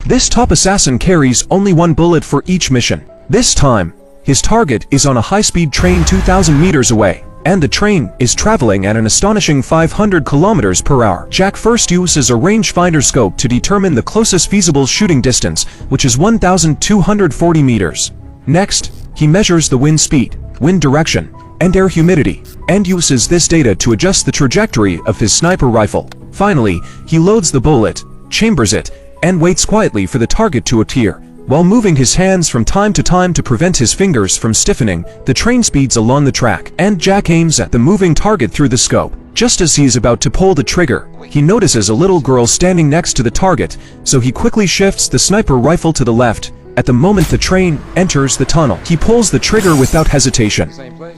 This top assassin carries only one bullet for each mission. This time, his target is on a high-speed train 2,000 meters away, and the train is traveling at an astonishing 500 kilometers per hour. Jack first uses a rangefinder scope to determine the closest feasible shooting distance, which is 1,240 meters. Next, he measures the wind speed, wind direction, and air humidity, and uses this data to adjust the trajectory of his sniper rifle. Finally, he loads the bullet, chambers it, and waits quietly for the target to appear. While moving his hands from time to time to prevent his fingers from stiffening, the train speeds along the track, and Jack aims at the moving target through the scope. Just as he is about to pull the trigger, he notices a little girl standing next to the target, so he quickly shifts the sniper rifle to the left. At the moment the train enters the tunnel, he pulls the trigger without hesitation.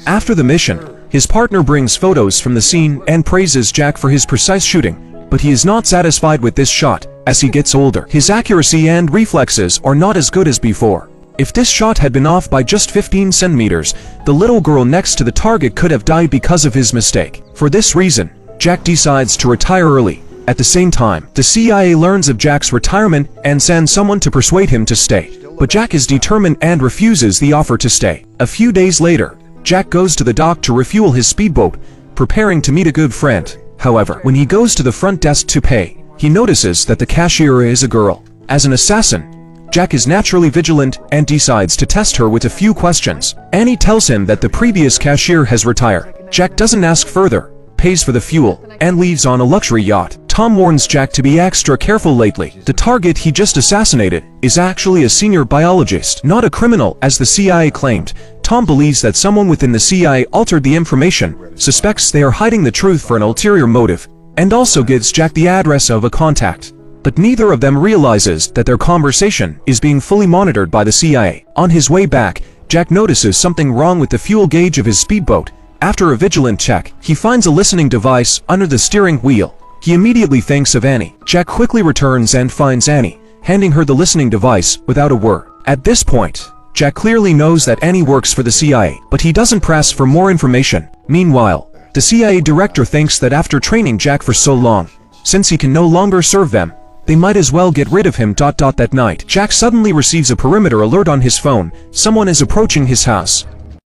After the mission, his partner brings photos from the scene and praises Jack for his precise shooting, but he is not satisfied with this shot. As he gets older, his accuracy and reflexes are not as good as before. If this shot had been off by just 15 centimeters, the little girl next to the target could have died because of his mistake. For this reason, Jack decides to retire early. At the same time, the CIA learns of Jack's retirement and sends someone to persuade him to stay. But Jack is determined and refuses the offer to stay. A few days later, Jack goes to the dock to refuel his speedboat, preparing to meet a good friend. However, when he goes to the front desk to pay, he notices that the cashier is a girl. As an assassin, Jack is naturally vigilant and decides to test her with a few questions. Annie tells him that the previous cashier has retired. Jack doesn't ask further, pays for the fuel, and leaves on a luxury yacht. Tom warns Jack to be extra careful lately. The target he just assassinated is actually a senior biologist, not a criminal as the CIA claimed. Tom believes that someone within the CIA altered the information, suspects they are hiding the truth for an ulterior motive, and also gives Jack the address of a contact. But neither of them realizes that their conversation is being fully monitored by the CIA. On his way back, Jack notices something wrong with the fuel gauge of his speedboat. After a vigilant check, he finds a listening device under the steering wheel. He immediately thinks of Annie. Jack quickly returns and finds Annie, handing her the listening device without a word. At this point, Jack clearly knows that Annie works for the CIA, but he doesn't press for more information. Meanwhile, the CIA director thinks that after training Jack for so long, since he can no longer serve them, they might as well get rid of him. That night, Jack suddenly receives a perimeter alert on his phone. Someone is approaching his house.